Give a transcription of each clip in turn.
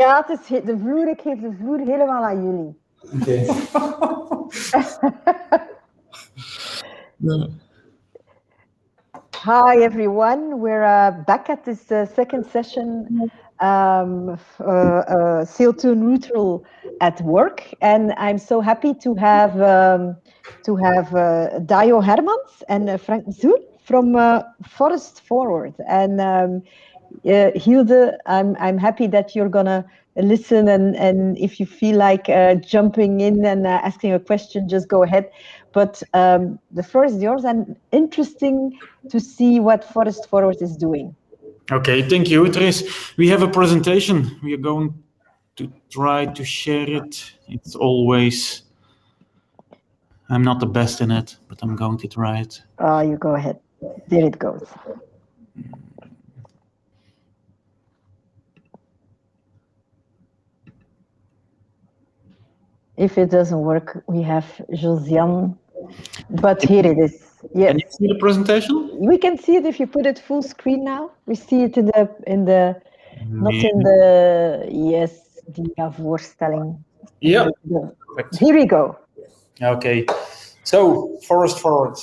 Ja, het is de vloer. Ik geef de vloer helemaal aan jullie. Oké. Hi, everyone. We're back at this second session, CO2 Neutral at Work, and I'm so happy to have Dajo Hermans and Frank Missouil from Forest Fwd. And Hilde, I'm happy that you're gonna listen, and if you feel like jumping in and asking a question, just go ahead. But the floor is yours, and interesting to see what Forest Fwd is doing. Okay, thank you, Therese. We have a presentation. We are going to try to share it. It's always, I'm not the best in it, but I'm going to try it. Oh, you go ahead. There it goes. If it doesn't work, we have Josiane, but here it is. Yes. Can you see the presentation? We can see it if you put it full screen now. We see it in the not Yeah. in the, yes, die voorstelling. Yeah. Here we go. Okay. So Forest Fwd,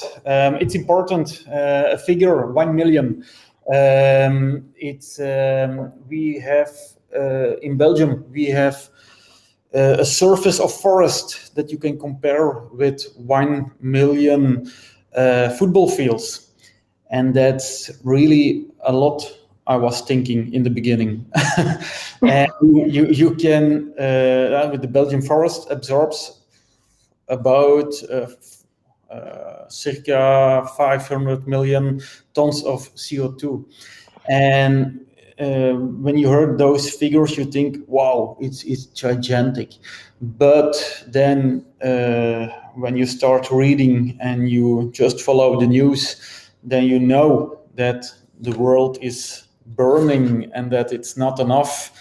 it's important. A figure 1 million. We have in Belgium we have a surface of forest that you can compare with 1 million football fields, and that's really a lot. I was thinking in the beginning, and you can with the Belgian forest absorbs about circa 500 million tons of CO2, and when you heard those figures, you think, wow, it's gigantic. But then when you start reading and you just follow the news, then you know that the world is burning and that it's not enough.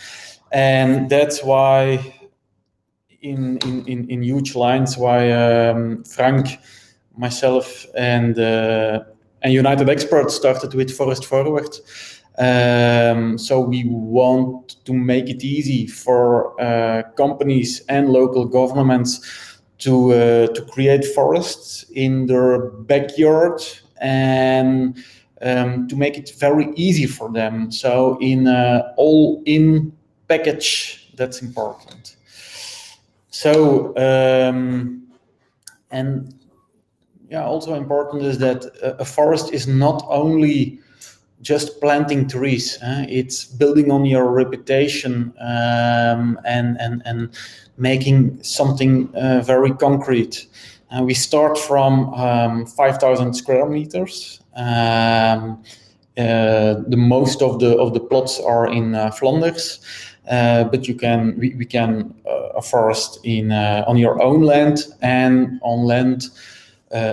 And that's why in huge lines why Frank, myself, and United Experts started with Forest Fwd. So we want to make it easy for companies and local governments to create forests in their backyard, and to make it very easy for them. So in all-in package, that's important. So and yeah, also important is that a forest is not only just planting trees. It's building on your reputation and making something very concrete. We start from 5,000 square meters. The most of the plots are in Flanders, but we can a forest on your own land and on land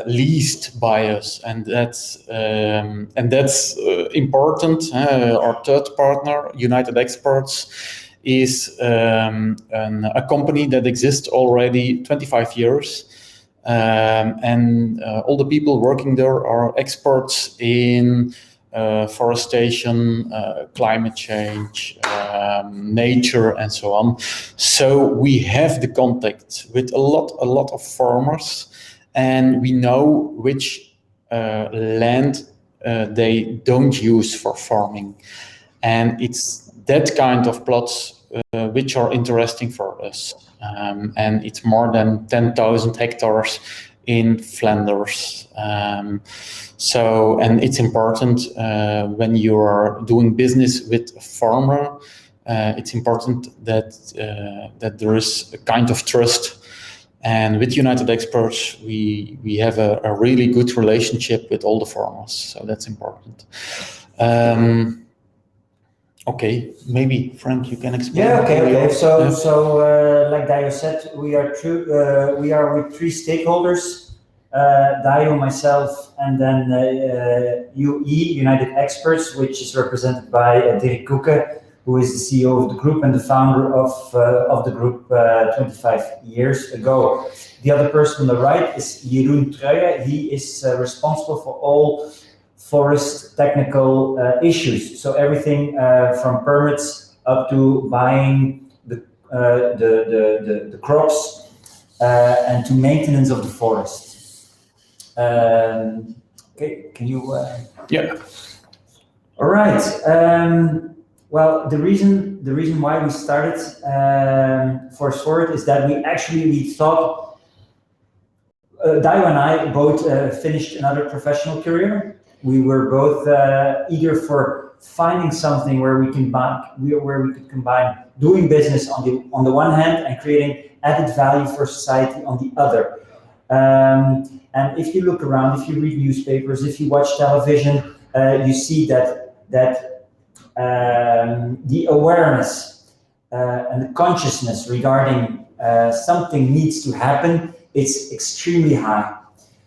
leased by us, and that's important. Our third partner, United Experts, is a company that exists already 25 years, and all the people working there are experts in forestation, climate change, nature, and so on. So we have the contact with a lot of farmers, and we know which land they don't use for farming. And it's that kind of plots which are interesting for us. And it's more than 10,000 hectares in Flanders. So, and it's important when you are doing business with a farmer, it's important that there is a kind of trust. And with United Experts, we have a really good relationship with all the farmers, so that's important. Okay, maybe Frank, you can explain. Yeah, okay. So like Dajo said, we are with three stakeholders: Dajo, myself, and then UE, United Experts, which is represented by Dirk Koeken, who is the CEO of the group and the founder of the group 25 years ago. The other person on the right is Jeroen Truijen. He is responsible for all forest technical issues. So everything from permits up to buying the crops, and to maintenance of the forest. Okay, can you? Yeah. All right. Well, the reason why we started Forest Fwd is that we thought Dajo and I both finished another professional career. We were both eager for finding something where we could combine doing business on the one hand and creating added value for society on the other. And if you look around, if you read newspapers, if you watch television, you see that the awareness and the consciousness regarding something needs to happen, it's extremely high.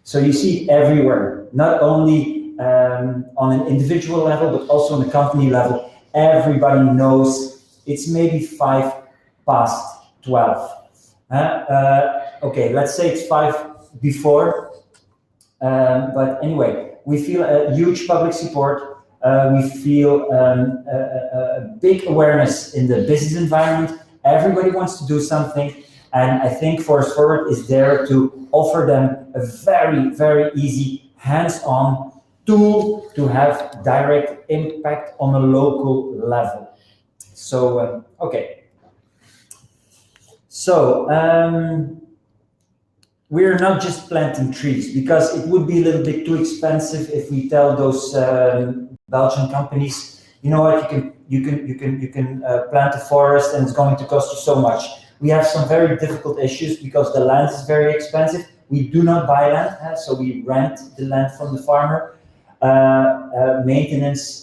So you see it everywhere, not only on an individual level, but also on a company level. Everybody knows it's maybe 12:05. Okay, let's say it's 5 before. But anyway, we feel a huge public support. We feel a big awareness in the business environment. Everybody wants to do something. And I think Forest Fwd is there to offer them a very, very easy, hands-on tool to have direct impact on a local level. So, okay. So, we're not just planting trees, because it would be a little bit too expensive if we tell those Belgian companies, you know what, you can plant a forest and it's going to cost you so much. We have some very difficult issues because the land is very expensive. We do not buy land, so we rent the land from the farmer. Maintenance,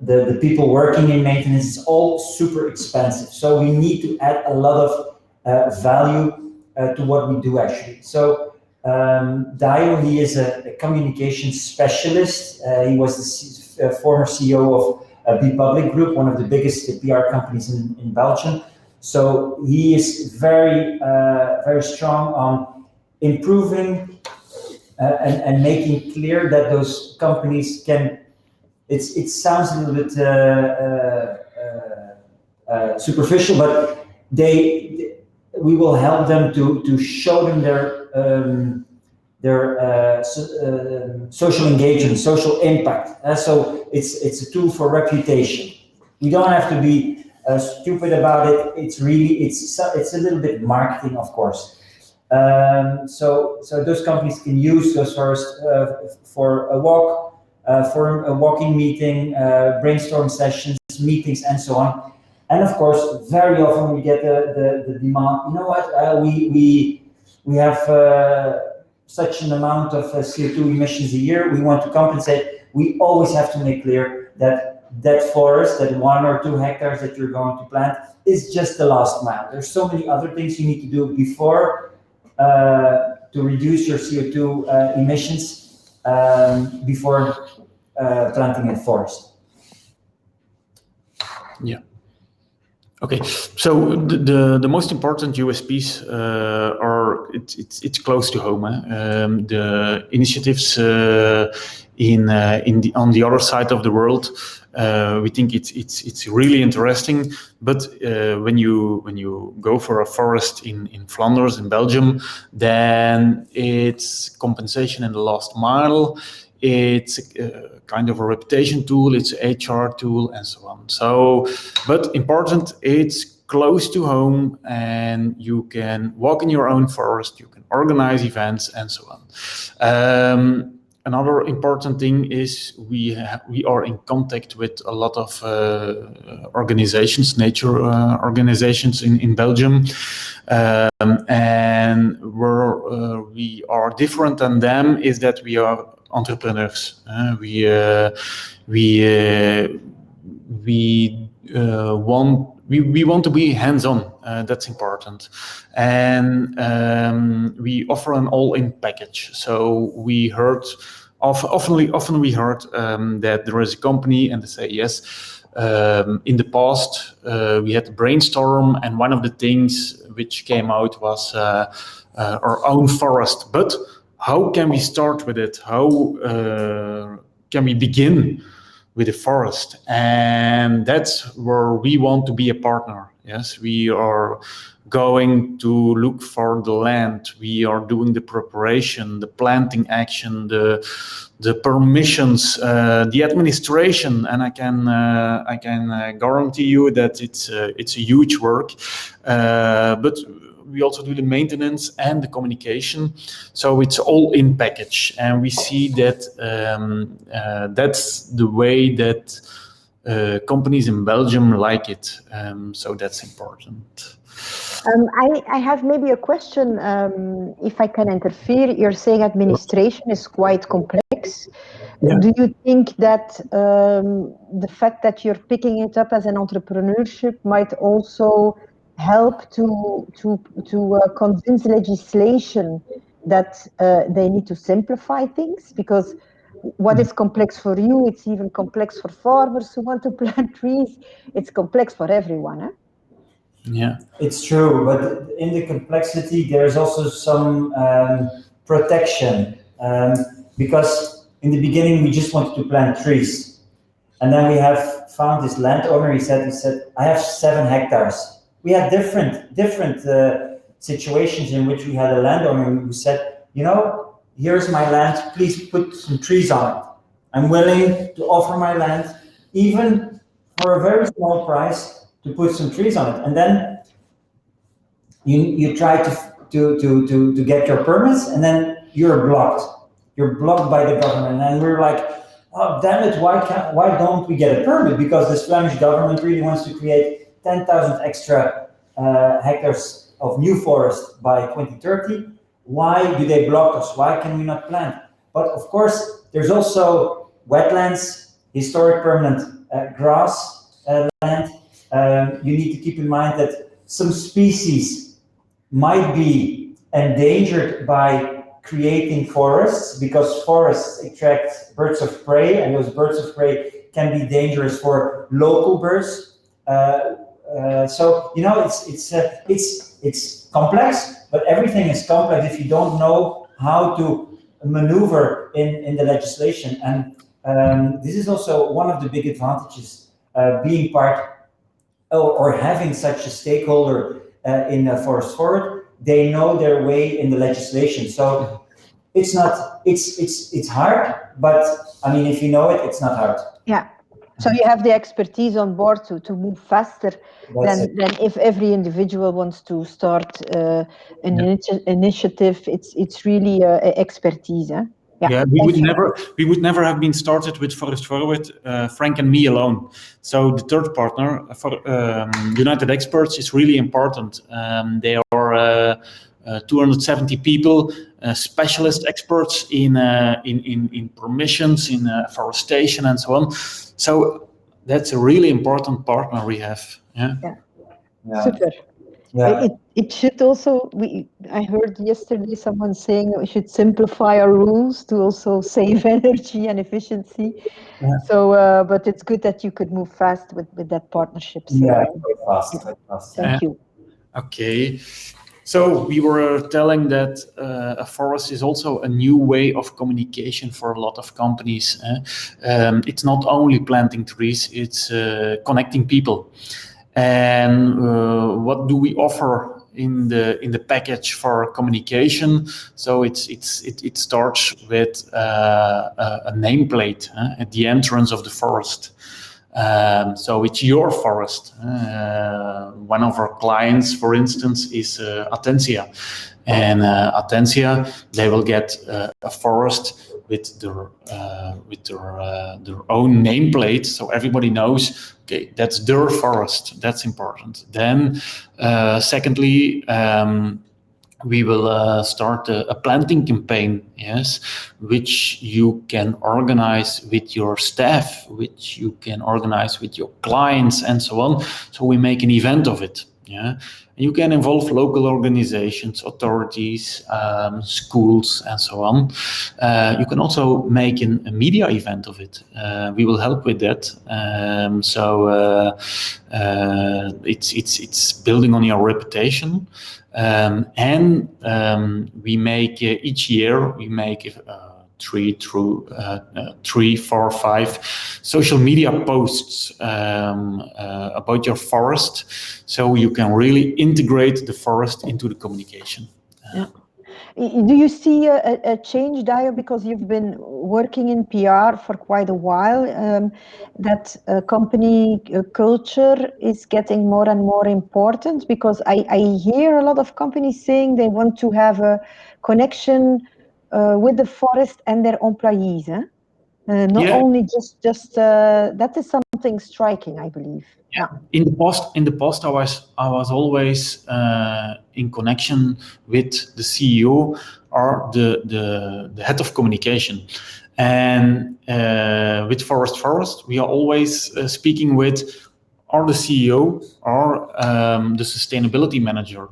the people working in maintenance is all super expensive. So we need to add a lot of value to what we do actually. So Dajo, he is a communication specialist. He was the former CEO of bPublic Group, one of the biggest PR companies in Belgium. So he is very, very strong on improving and making clear that those companies can. It sounds a little bit superficial, but we will help them to show them their social engagement, social impact. So it's a tool for reputation. We don't have to be stupid about it. It's a little bit marketing, of course. So those companies can use those forests for a walk. For a walking meeting, brainstorm sessions, meetings, and so on. And of course, very often we get the demand, you know what, we have such an amount of CO2 emissions a year, we want to compensate. We always have to make clear that forest, that 1 or 2 hectares that you're going to plant, is just the last mile. There's so many other things you need to do before to reduce your CO2 emissions. Before planting a forest. Yeah. Okay. So the most important USPs are it's close to home. The initiatives on the other side of the world, we think it's really interesting. But when you go for a forest in Flanders, in Belgium, then it's compensation in the last mile. It's kind of a reputation tool. It's an HR tool, and so on. So, but important, it's close to home, and you can walk in your own forest. You can organize events, and so on. Another important thing is we are in contact with a lot of organizations, nature organizations in Belgium, and where we are different than them is that we are entrepreneurs. We want to be hands-on. That's important, and we offer an all-in package. So we heard often we heard that there is a company and they say yes. In the past, we had a brainstorm, and one of the things which came out was our own forest. But how can we start with it? How can we begin? with the forest, and that's where we want to be a partner. Yes, we are going to look for the land. We are doing the preparation, the planting action, the permissions, the administration, and I can guarantee you that it's a huge work. But we also do the maintenance and the communication, so it's all in package. And we see that that's the way that companies in Belgium like it. So that's important. I have maybe a question, if I can interfere. You're saying administration is quite complex. Yeah. Do you think that the fact that you're picking it up as an entrepreneurship might also help to convince legislation that they need to simplify things? Because what is complex for you, it's even complex for farmers who want to plant trees. It's complex for everyone, eh? Yeah, it's true, but in the complexity, there's also some protection, because in the beginning we just wanted to plant trees, and then we have found this landowner. He said, I have 7 hectares. We had different situations in which we had a landowner who said, here's my land, please put some trees on it. I'm willing to offer my land, even for a very small price, to put some trees on it. And then you try to get your permits, and then you're blocked. You're blocked by the government. And we're like, oh, damn it, why don't we get a permit? Because this Flemish government really wants to create 10,000 extra hectares of new forest by 2030. Why do they block us? Why can we not plant? But of course, there's also wetlands, historic permanent grass land. You need to keep in mind that some species might be endangered by creating forests, because forests attract birds of prey, and those birds of prey can be dangerous for local birds. So it's complex, but everything is complex if you don't know how to maneuver in the legislation. And this is also one of the big advantages being part or having such a stakeholder in Forest Fwd. They know their way in the legislation. So it's hard, but I mean, if you know it, it's not hard. Yeah. So you have the expertise on board to move faster than if every individual wants to start an initiative. It's really expertise. Eh? Yeah, we would never have been started with Forest Fwd, Frank and me alone. So the third partner for United Experts is really important. They are 270 people, specialist experts in permissions, in forestation, and so on. So that's a really important partner we have. Yeah. Super. Yeah. It should also, I heard yesterday someone saying that we should simplify our rules to also save energy and efficiency. Yeah. So, but it's good that you could move fast with that partnership. So, yeah, quite fast. Thank you. Okay. So we were telling that a forest is also a new way of communication for a lot of companies. It's not only planting trees, it's connecting people. And what do we offer in the package for communication? So it starts with a nameplate at the entrance of the forest. So it's your forest. One of our clients, for instance, is Attentia, and Attentia, they will get a forest with their own nameplate, so everybody knows, okay, that's their forest. That's important. Then, secondly, we will start a planting campaign, yes, which you can organize with your staff, which you can organize with your clients, and so on. So we make an event of it. Yeah, you can involve local organizations, authorities, schools, and so on. You can also make a media event of it. We will help with that. It's building on your reputation. And we make each year we make 3 through 3, 4, 5 social media posts about your forest, so you can really integrate the forest into the communication. Yeah. Do you see a change, Dajo, because you've been working in PR for quite a while, that company culture is getting more and more important? Because I hear a lot of companies saying they want to have a connection with the forest and their employees. Not only just that is something striking, I believe. Yeah. In the past, I was always in connection with the CEO or the head of communication, and with Forest Fwd, we are always speaking with or the CEO or the sustainability manager,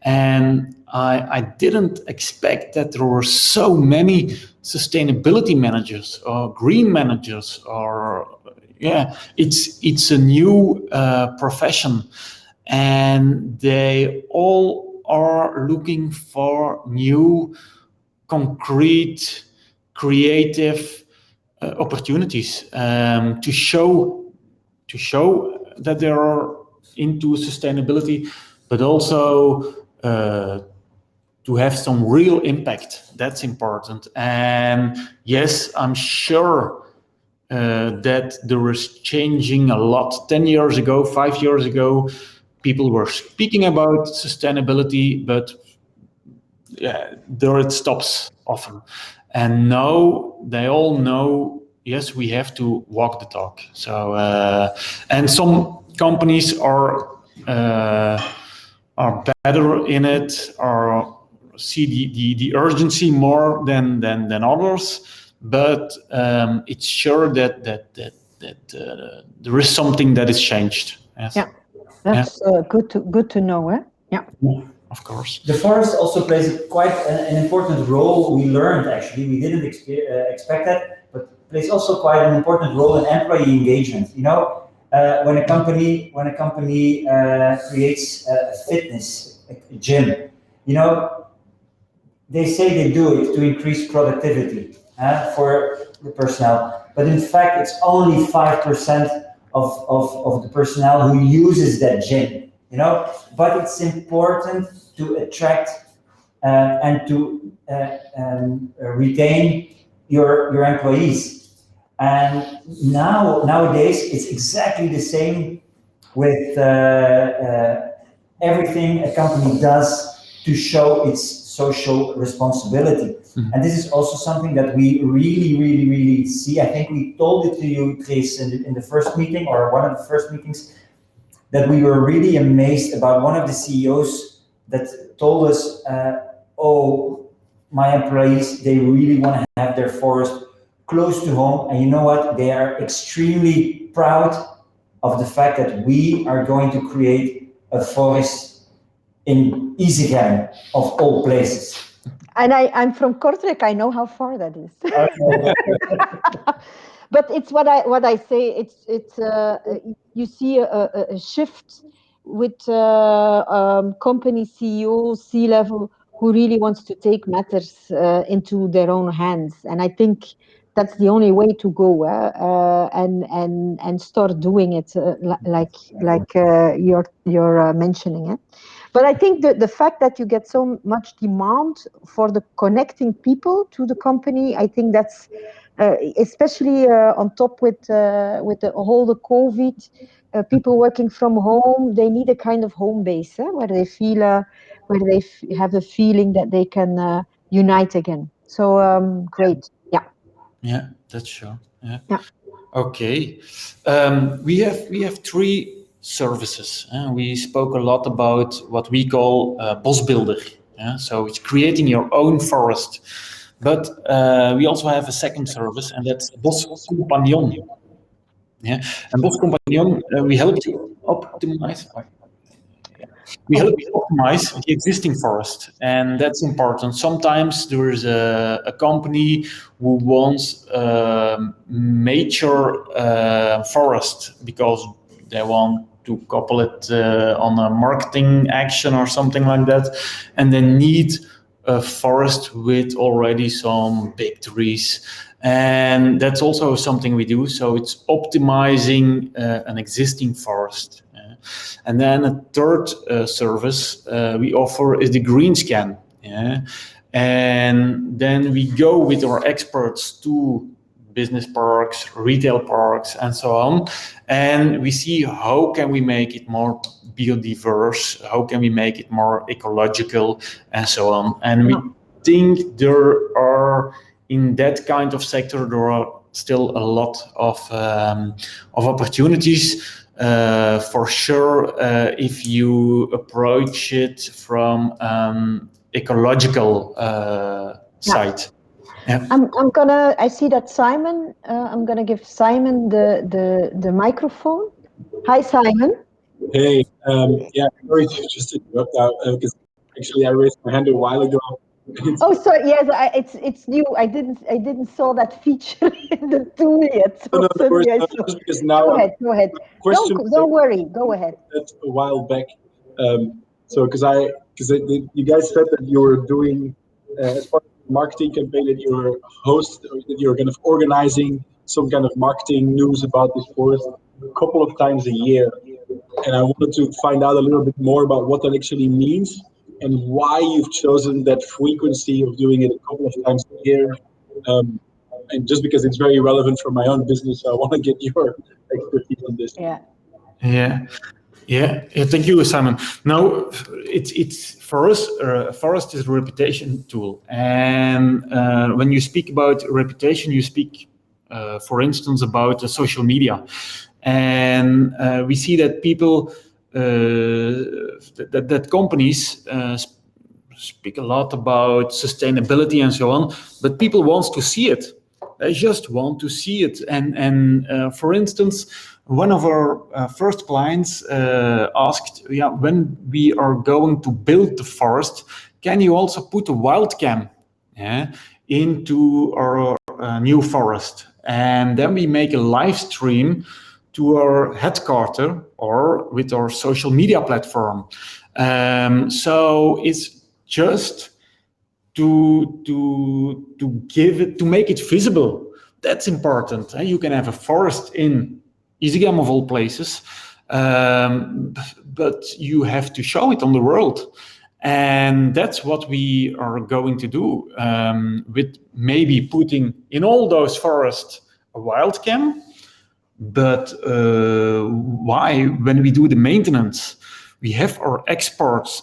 and I didn't expect that there were so many sustainability managers or green managers or. Yeah, it's a new profession, and they all are looking for new, concrete, creative opportunities to show that they are into sustainability, but also to have some real impact. That's important. And yes, I'm sure that there is changing a lot. 10 years ago, 5 years ago, people were speaking about sustainability, but yeah, there it stops often. And now they all know, yes, we have to walk the talk. So, and some companies are better in it, or see the urgency more than others. But it's sure that there is something that is changed. Yes. Yeah, that's good to know. Yeah. Of course. The forest also plays quite an important role. We learned, actually, we didn't expect that, but plays also quite an important role in employee engagement. You know, when a company creates a fitness a gym, you know, they say they do it to increase productivity for the personnel, but in fact, it's only 5% of the personnel who uses that gym. You know, but it's important to attract and to retain your employees. And nowadays, it's exactly the same with everything a company does to show its social responsibility. Mm-hmm. And this is also something that we really see. I think we told it to you, Chris, in the first meeting, or one of the first meetings, that we were really amazed about one of the CEOs that told us, oh, my employees, they really want to have their forest close to home. And you know what? They are extremely proud of the fact that we are going to create a forest in Izegem, of all places. And I'm from Kortrijk. I know how far that is. But it's what I say. It's you see a shift with company CEO, C-level, who really wants to take matters into their own hands, and I think that's the only way to go, and start doing it like you're mentioning it. But I think the fact that you get so much demand for the connecting people to the company, I think that's especially on top with the whole COVID, people working from home, they need a kind of home base where they feel have a feeling that they can unite again. So great, yeah. Yeah, that's sure. Yeah. Yeah. Okay, we have 3 services. We spoke a lot about what we call bosbuilder. So it's creating your own forest. But we also have a second service, and that's Boscompagnon. Yeah, and Boscompagnon, we help you optimize. We help you optimize the existing forest, and that's important. Sometimes there is a company who wants mature forest because they want to couple it on a marketing action or something like that, and they need a forest with already some big trees. And that's also something we do. So it's optimizing an existing forest. And then a third service we offer is the green scan. And then we go with our experts to business parks, retail parks, and so on. And we see how can we make it more biodiverse, how can we make it more ecological, and so on. And we think there are, in that kind of sector, there are still a lot of opportunities. For sure, if you approach it from ecological side. Yeah. I see that Simon, I'm gonna give Simon the microphone. Hi, Simon. Hey, yeah, sorry to just interrupt now, because actually I raised my hand a while ago. Oh, sorry. Yes, it's new. I didn't saw that feature in the tool yet. So no, just because now. Go ahead. Don't worry. Go ahead. That a while back, so because you guys said that you were doing as part of the marketing campaign that you were that you're kind of organizing some kind of marketing news about this forest a couple of times a year. And I wanted to find out a little bit more about what that actually means and why you've chosen that frequency of doing it a couple of times a year. And just because it's very relevant for my own business, so I want to get your expertise on this. Yeah. Thank you, Simon. Now, it's for us, Forest is a reputation tool, and when you speak about reputation, you speak, for instance, about social media. And we see that people, that companies speak a lot about sustainability and so on, but people want to see it. They just want to see it. And for instance, one of our first clients asked, when we are going to build the forest, can you also put a wildcam into our new forest? And then we make a live stream to our headquarters or with our social media platform. So it's just to make it visible. That's important. You can have a forest in Isegem of all places, but you have to show it on the world. And that's what we are going to do, with maybe putting in all those forests a wildcam. But why? When we do the maintenance, we have our experts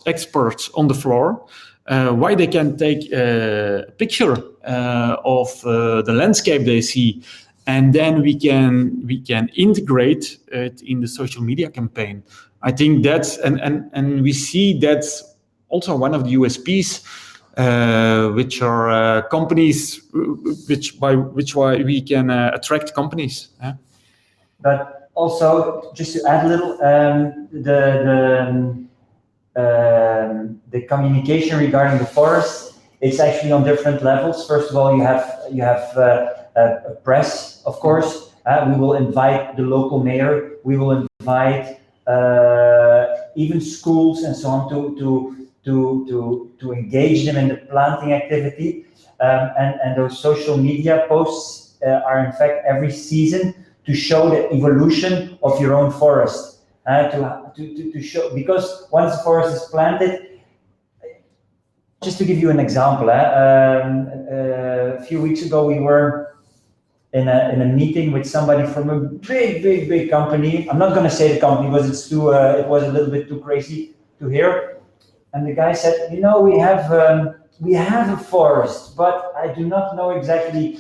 on the floor. Why they can take a picture of the landscape they see, and then we can integrate it in the social media campaign. I think that's and we see that's also one of the USPs, which are companies, which why we can attract companies. But also, just to add a little, the communication regarding the forest, it's actually on different levels. First of all, you have a press, of course. We will invite the local mayor. We will invite even schools and so on to engage them in the planting activity. And those social media posts are in fact every season to show the evolution of your own forest. To show, because once the forest is planted, just to give you an example, a few weeks ago we were in a meeting with somebody from a big company. I'm not going to say the company because it's too it was a little bit too crazy to hear. And the guy said, we have a forest, but I do not know exactly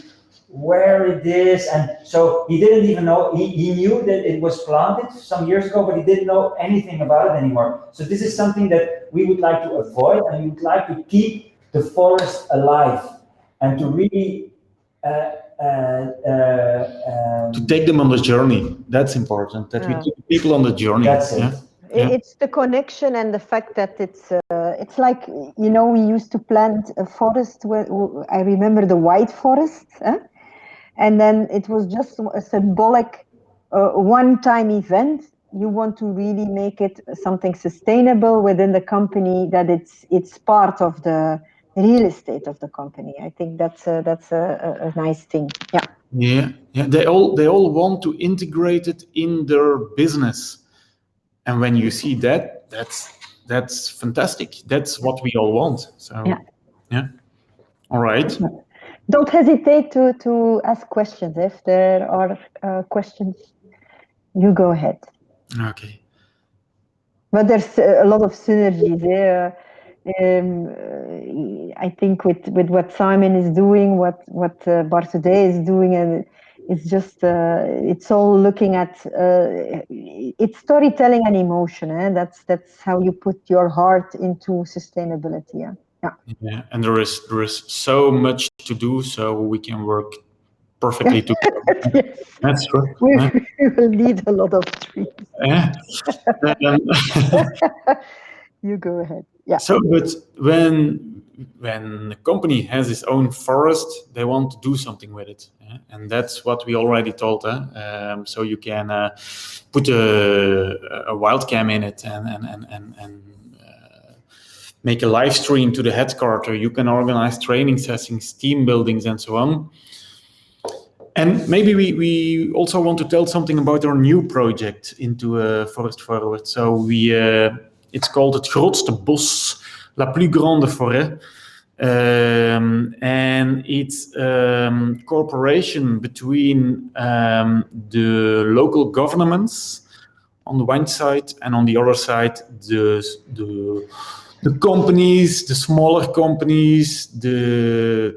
where it is. And so he didn't even know, he knew that it was planted some years ago, but he didn't know anything about it anymore. So this is something that we would like to avoid, and we would like to keep the forest alive and to really to take them on the journey. That's important, that we keep people on the journey. That's it. It's the connection and the fact that it's like, we used to plant a forest where I remember the white forest, and then it was just a symbolic one-time event. You want to really make it something sustainable within the company, that it's part of the real estate of the company. I think that's a nice thing. Yeah. Yeah. They all want to integrate it in their business, and when you see that, that's fantastic. That's what we all want. So yeah. All right. Don't hesitate to ask questions. If there are questions, you go ahead. Okay. But there's a lot of synergies there. I think with what Simon is doing, what bARK.today is doing, and it's just it's all looking at it's storytelling and emotion. That's how you put your heart into sustainability. Yeah, and there is so much to do, so we can work perfectly together. Yes. That's true. We will need a lot of trees. Yeah. You go ahead. Yeah. So, but when a company has its own forest, they want to do something with it, and that's what we already told. So you can put a wildcam in it and make a live stream to the headquarters. You can organize training sessions, team buildings, and so on. And maybe we also want to tell something about our new project into Forest Fwd. So it's called Het grootste bos, la plus grande forêt. And it's cooperation between the local governments on the one side, and on the other side, the companies, the smaller companies, the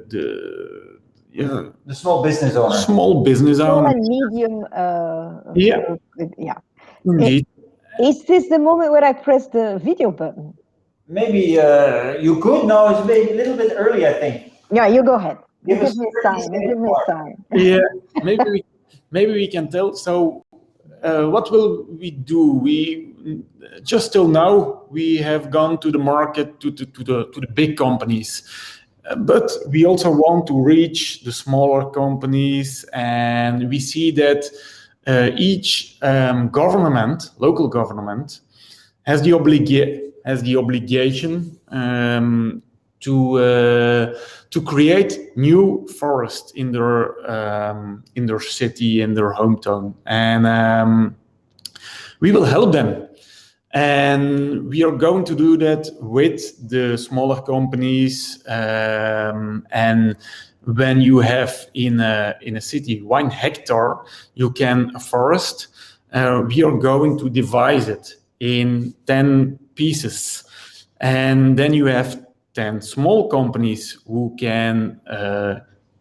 small business owner. Small business owner. Small and medium. Yeah. Indeed. Is this the moment where I press the video button? Maybe you could. No, it's maybe a little bit early, I think. Yeah, you go ahead. Give me a sign. Give me a sign. Yeah, maybe we can tell. So, what will we do? We just till now we have gone to the market to the big companies, but we also want to reach the smaller companies, and we see that each local government, has the obligation to create new forest in their city, in their hometown, and we will help them. And we are going to do that with the smaller companies. And when you have in a city 1 hectare, you can a forest. We are going to divide it in 10 pieces, and then you have 10 small companies who can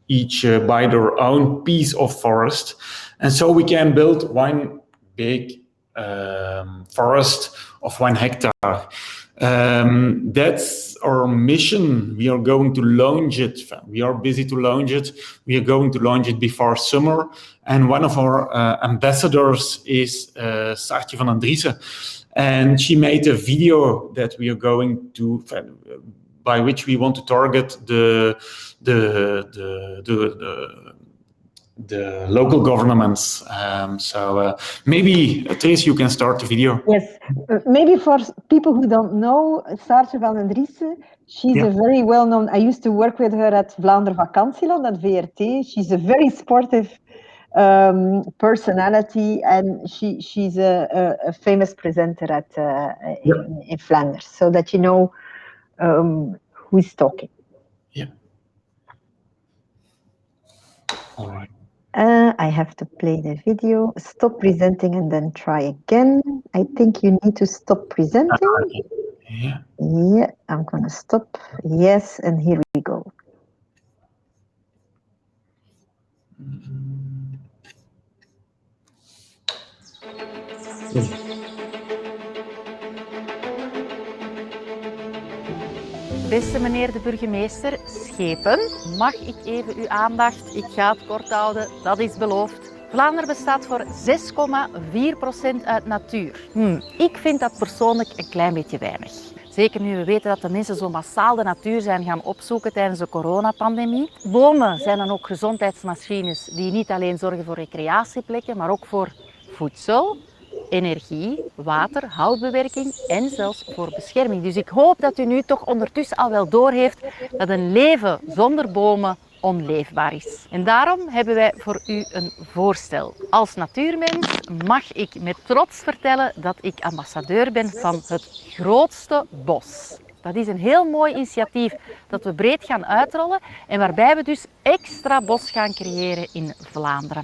each buy their own piece of forest, and so we can build one big forest of 1 hectare. That's our mission. We are going to launch it. We are busy to launch it. We are going to launch it before summer. And one of our ambassadors is Saartje van den Driessen. And she made a video that we are going to, by which we want to target the local governments. So maybe, Trace, you can start the video. Yes, maybe for people who don't know, Saartje van den Driessen, she's a very well-known, I used to work with her at Vlaanderen Vakantieland at VRT. She's a very sportive personality, and she's a famous presenter at in Flanders, so that you know who is talking. Yeah. All right. I have to play the video, stop presenting, and then try again. I think you need to stop presenting. Yeah. Yeah, I'm gonna stop. Yes, and here we go. Beste meneer de burgemeester, schepen, mag ik even uw aandacht? Ik ga het kort houden, dat is beloofd. Vlaanderen bestaat voor 6,4% uit natuur. Ik vind dat persoonlijk een klein beetje weinig. Zeker nu we weten dat de mensen zo massaal de natuur zijn gaan opzoeken tijdens de coronapandemie. Bomen zijn dan ook gezondheidsmachines die niet alleen zorgen voor recreatieplekken, maar ook voor voedsel, energie, water, houtbewerking en zelfs voor bescherming. Dus ik hoop dat u nu toch ondertussen al wel doorheeft dat een leven zonder bomen onleefbaar is. En daarom hebben wij voor u een voorstel. Als natuurmens mag ik met trots vertellen dat ik ambassadeur ben van het grootste bos. Dat is een heel mooi initiatief dat we breed gaan uitrollen en waarbij we dus extra bos gaan creëren in Vlaanderen.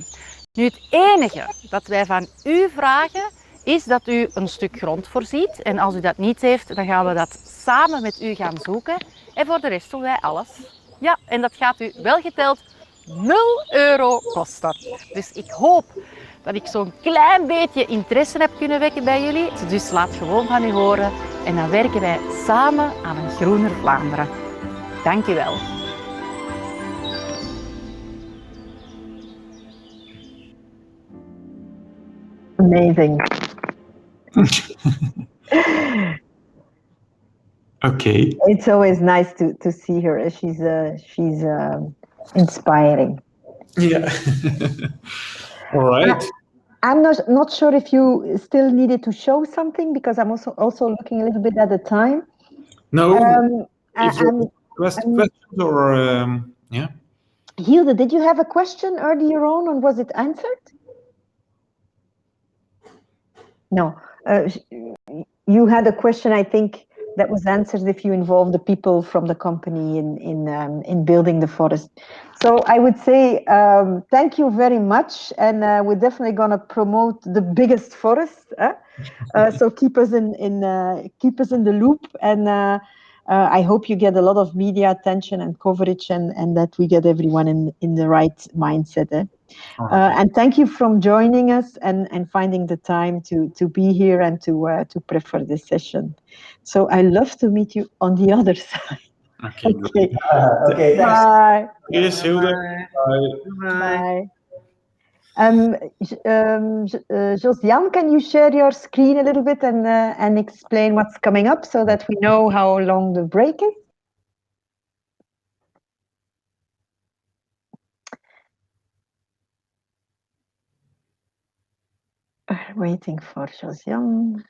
Nu, het enige dat wij van u vragen is dat u een stuk grond voorziet. En als u dat niet heeft, dan gaan we dat samen met u gaan zoeken. En voor de rest doen wij alles. Ja, en dat gaat u wel geteld 0 euro kosten. Dus ik hoop dat ik zo'n klein beetje interesse heb kunnen wekken bij jullie. Dus laat gewoon van u horen. En dan werken wij samen aan een groener Vlaanderen. Dank u wel. Amazing. Okay. It's always nice to see her. She's inspiring. Yeah. All right. I'm not sure if you still needed to show something, because I'm also looking a little bit at the time. No. Questions or yeah. Hilde, did you have a question earlier on, and was it answered? No. You had a question, I think, that was answered if you involve the people from the company in building the forest. So I would say thank you very much, and we're definitely going to promote the biggest forest. So keep us in the loop, and I hope you get a lot of media attention and coverage, and that we get everyone in the right mindset. And thank you for joining us and finding the time to be here and to prep for this session. So I love to meet you on the other side. Okay. Okay. Bye. Yes, Hilde. Bye. Josiane, can you share your screen a little bit and explain what's coming up so that we know how long the break is? Waiting for Josiane.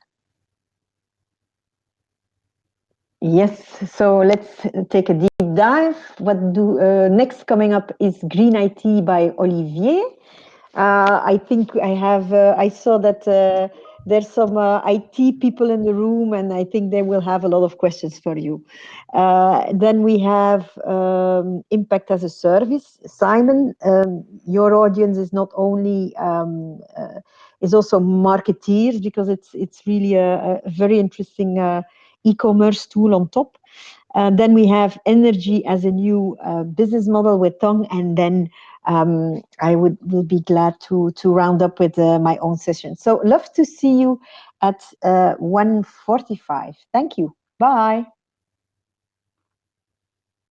Yes, so let's take a deep dive. Next coming up is Green IT by Olivier. I think I saw that there's some IT people in the room, and I think they will have a lot of questions for you. Then we have Impact as a Service. Simon, your audience is not only is also marketeers, because it's really a very interesting e-commerce tool on top. Then we have energy as a new business model with Tong, and then I will be glad to round up with my own session. So love to see you at 1:45. Thank you. Bye.